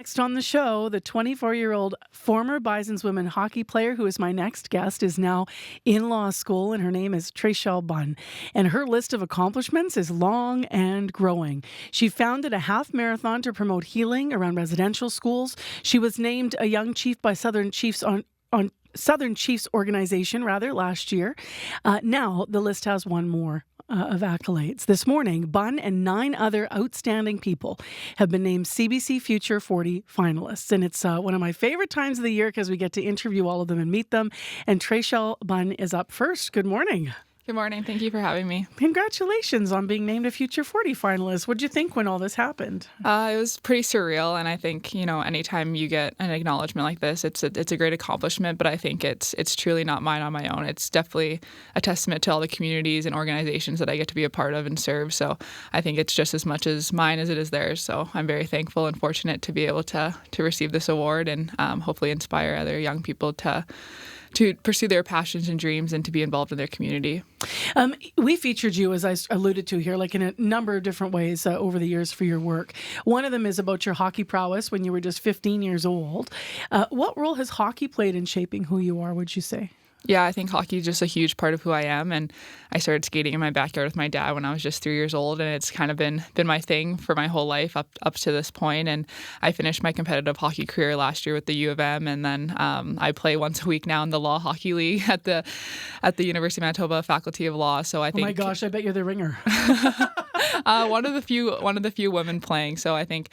Next on the show, the 24-year-old former Bison's women hockey player who is my next guest is now in law school, and her name is Trechelle Bunn. And her list of accomplishments is long and growing. She founded a half marathon to promote healing around residential schools. She was named a young chief by Southern Chiefs on Southern Chiefs organization last year. Now the list has one more of accolades. This morning, Bunn and 9 other outstanding people have been named CBC Future 40 finalists. And it's one of my favorite times of the year because we get to interview all of them and meet them. And Trechelle Bunn is up first. Good morning. Good morning. Thank you for having me. Congratulations on being named a Future 40 finalist. What did you think when all this happened? It was pretty surreal, and I think, anytime you get an acknowledgement like this, it's a great accomplishment, but I think it's truly not mine on my own. It's definitely a testament to all the communities and organizations that I get to be a part of and serve, so I think it's just as much as mine as it is theirs, so I'm very thankful and fortunate to be able to receive this award and hopefully inspire other young people to pursue their passions and dreams and to be involved in their community. We featured you, as I alluded to here, like in a number of different ways over the years for your work. One of them is about your hockey prowess when you were just 15 years old. What role has hockey played in shaping who you are, would you say? Yeah, I think hockey is just a huge part of who I am, and I started skating in my backyard with my dad when I was just 3 years old, and it's kind of been my thing for my whole life up to this point. And I finished my competitive hockey career last year with the U of M, and then I play once a week now in the Law Hockey League at the University of Manitoba Faculty of Law. So I think, oh my gosh, I bet you're the ringer. one of the few women playing. So I think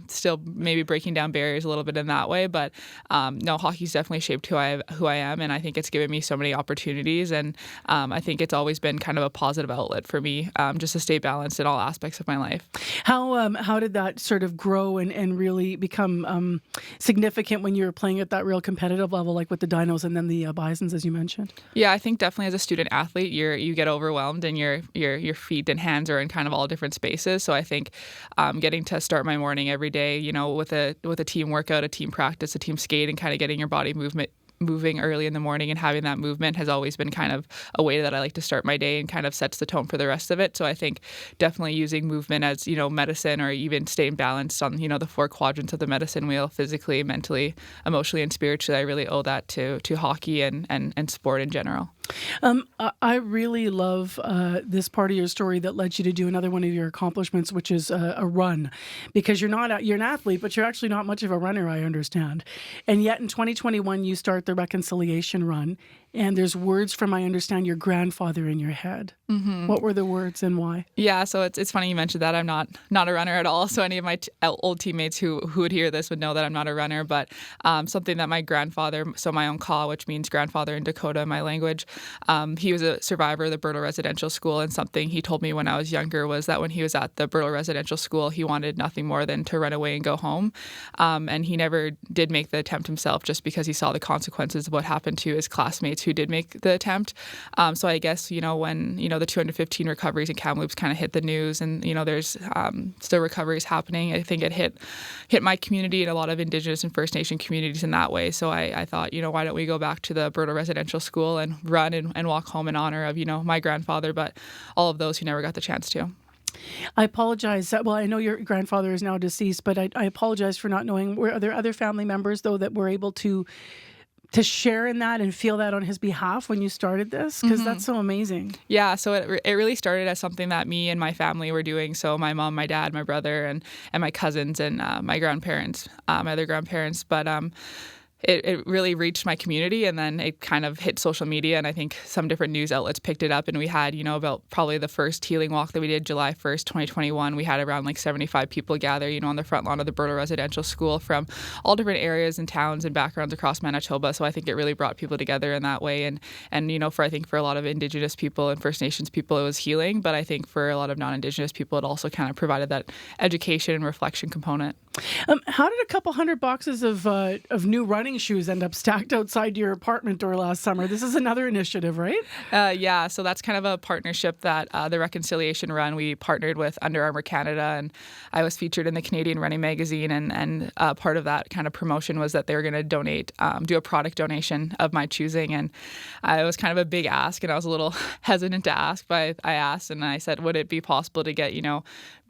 still maybe breaking down barriers a little bit in that way. But no, hockey's definitely shaped who I am, and I think it's given me so many opportunities. And I think it's always been kind of a positive outlet for me, just to stay balanced in all aspects of my life. How did that sort of grow and really become significant when you were playing at that real competitive level, like with the Dinos and then the Bisons, as you mentioned? Yeah, I think definitely as a student athlete, you get overwhelmed and your feet and hands are in kind of all different spaces. So I think getting to start my morning every day, with a team workout, a team practice, a team skate, and kind of getting your body moving early in the morning and having that movement has always been kind of a way that I like to start my day and kind of sets the tone for the rest of it. So I think definitely using movement as, medicine, or even staying balanced on, the 4 quadrants of the medicine wheel, physically, mentally, emotionally, and spiritually. I really owe that to hockey and sport in general. I really love this part of your story that led you to do another one of your accomplishments, which is a run, because you're an athlete, but you're actually not much of a runner, I understand. And yet in 2021, you start the Reconciliation Run, and there's words from, I understand, your grandfather in your head. Mm-hmm. What were the words and why? Yeah, so it's funny you mentioned that. I'm not a runner at all. So any of my old teammates who would hear this would know that I'm not a runner. But something that my grandfather, so my uncle, which means grandfather in Dakota in my language, he was a survivor of the Birdtail Residential School, and something he told me when I was younger was that when he was at the Birdtail Residential School, he wanted nothing more than to run away and go home. And he never did make the attempt himself, just because he saw the consequences of what happened to his classmates who did make the attempt. So I guess, when, the 215 recoveries in Kamloops kind of hit the news, and, there's still recoveries happening, I think it hit my community and a lot of Indigenous and First Nation communities in that way. So I thought, why don't we go back to the Birdtail Residential School and run and walk home in honor of, my grandfather, but all of those who never got the chance to. I apologize. Well, I know your grandfather is now deceased, but I apologize for not knowing. Are there other family members, though, that were able to share in that and feel that on his behalf when you started this? Because that's so amazing. Yeah, so it really started as something that me and my family were doing. So my mom, my dad, my brother, and my cousins, and my grandparents, my other grandparents. But it really reached my community, and then it kind of hit social media, and I think some different news outlets picked it up, and we had, about probably the first healing walk that we did July 1st, 2021. We had around 75 people gather, on the front lawn of the Birdtail Residential School from all different areas and towns and backgrounds across Manitoba. So I think it really brought people together in that way, and for a lot of Indigenous people and First Nations people, it was healing, but I think for a lot of non-Indigenous people, it also kind of provided that education and reflection component. How did a couple hundred boxes of new running shoes end up stacked outside your apartment door last summer? This is another initiative, right? Yeah, so that's kind of a partnership that the Reconciliation Run, we partnered with Under Armour Canada, and I was featured in the Canadian Running Magazine, and part of that kind of promotion was that they were going to do a product donation of my choosing, and it was kind of a big ask, and I was a little hesitant to ask, but I asked, and I said, would it be possible to get,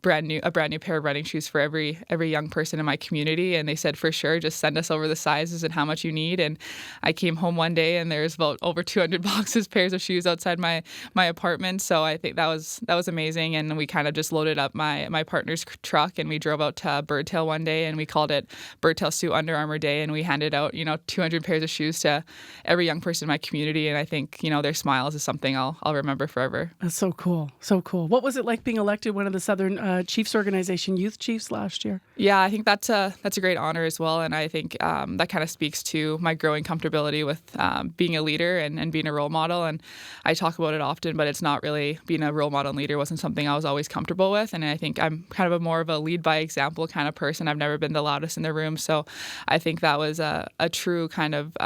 brand new pair of running shoes for every young person in my community. And they said, for sure, just send us over the sizes and how much you need. And I came home one day and there's about over 200 pairs of shoes outside my apartment. So I think that was amazing. And we kind of just loaded up my partner's truck and we drove out to Birdtail one day and we called it Birdtail Sioux Under Armour Day. And we handed out, 200 pairs of shoes to every young person in my community. And I think, their smiles is something I'll remember forever. That's so cool. So cool. What was it like being elected one of the Southern Chiefs Organization Youth Chiefs last year? Yeah, I think that's a great honor as well. And I think that kind of speaks to my growing comfortability with being a leader and being a role model. And I talk about it often, but it's not really being a role model and leader wasn't something I was always comfortable with. And I think I'm kind of more of a lead by example kind of person. I've never been the loudest in the room. So I think that was a true kind of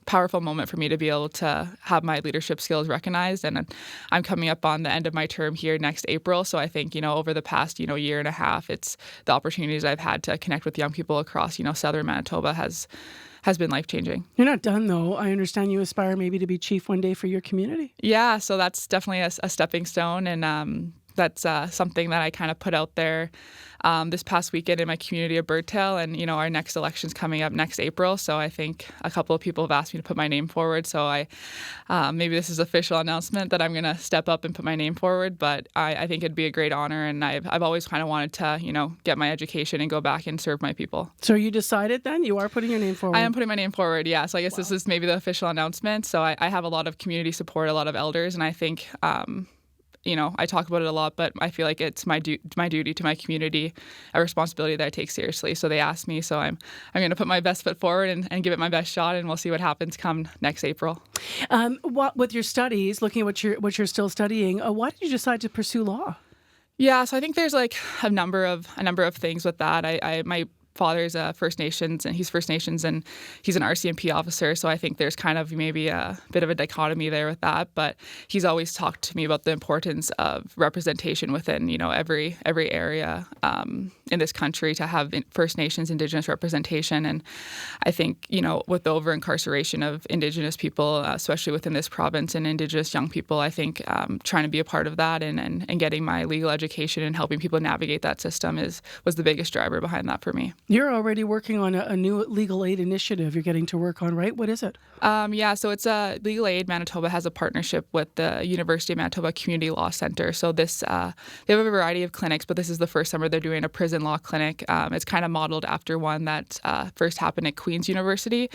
powerful moment for me to be able to have my leadership skills recognized. And I'm coming up on the end of my term here next April. So I think, over the past, year and a half, it's the opportunities I've had to connect with young people across, Southern Manitoba has been life-changing. You're not done, though. I understand you aspire maybe to be chief one day for your community. Yeah, so that's definitely a stepping stone. And that's something that I kind of put out there this past weekend in my community of Birdtail. And, our next election's coming up next April. So I think a couple of people have asked me to put my name forward. So maybe this is an official announcement that I'm going to step up and put my name forward. But I think it'd be a great honor. And I've always kind of wanted to, get my education and go back and serve my people. So you decided then? You are putting your name forward? I am putting my name forward, yeah. So I guess This is maybe the official announcement. So I have a lot of community support, a lot of elders. And I think I talk about it a lot, but I feel like it's my duty to my community, a responsibility that I take seriously. So they asked me, so I'm going to put my best foot forward and give it my best shot, and we'll see what happens come next April. What with your studies, looking at what you're still studying, why did you decide to pursue law? Yeah, so I think there's like a number of things with that. My father's First Nations, and he's First Nations, and he's an RCMP officer. So I think there's kind of maybe a bit of a dichotomy there with that. But he's always talked to me about the importance of representation within, every area in this country to have First Nations, Indigenous representation. And I think, with the over-incarceration of Indigenous people, especially within this province and Indigenous young people, I think trying to be a part of that and getting my legal education and helping people navigate that system was the biggest driver behind that for me. You're already working on a new legal aid initiative you're getting to work on, right? What is it? So it's Legal Aid Manitoba has a partnership with the University of Manitoba Community Law Center. So they have a variety of clinics, but this is the first summer they're doing a prison law clinic. It's kind of modeled after one that first happened at Queen's University.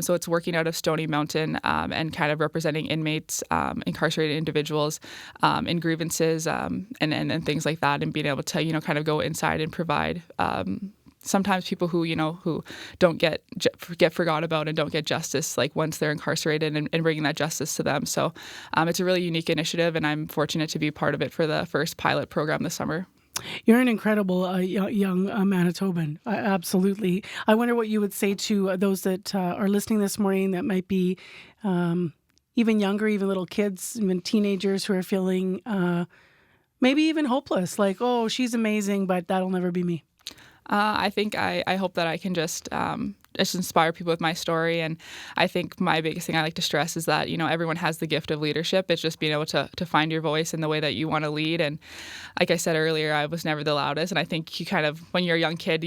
So it's working out of Stony Mountain and kind of representing inmates, incarcerated individuals in grievances and things like that, and being able to, kind of go inside and provide sometimes people who don't get forgot about and don't get justice, like once they're incarcerated, and bringing that justice to them. So it's a really unique initiative, and I'm fortunate to be part of it for the first pilot program this summer. You're an incredible young Manitoban. Absolutely. I wonder what you would say to those that are listening this morning that might be even younger, even little kids, even teenagers who are feeling maybe even hopeless, like, oh, she's amazing, but that'll never be me. I think I hope that I can just inspire people with my story. And I think my biggest thing I like to stress is that, everyone has the gift of leadership. It's just being able to find your voice in the way that you want to lead. And like I said earlier, I was never the loudest. And I think you kind of, when you're a young kid,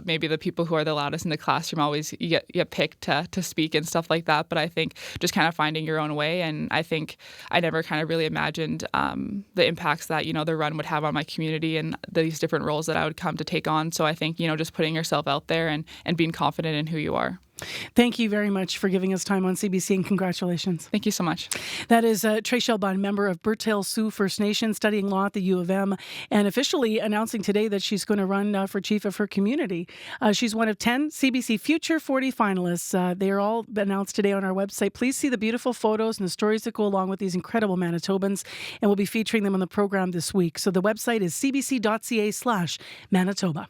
maybe the people who are the loudest in the classroom always you get picked to speak and stuff like that. But I think just kind of finding your own way. And I think I never kind of really imagined the impacts that, the run would have on my community and these different roles that I would come to take on. So I think, just putting yourself out there and being confident in who you are. Thank you very much for giving us time on CBC, and congratulations. Thank you so much. That is Trechelle Bunn, member of Birdtail Sioux First Nation, studying law at the U of M, and officially announcing today that she's going to run for chief of her community. She's one of 10 CBC Future 40 finalists. They are all announced today on our website. Please see the beautiful photos and the stories that go along with these incredible Manitobans, and we'll be featuring them on the program this week. So the website is cbc.ca/Manitoba.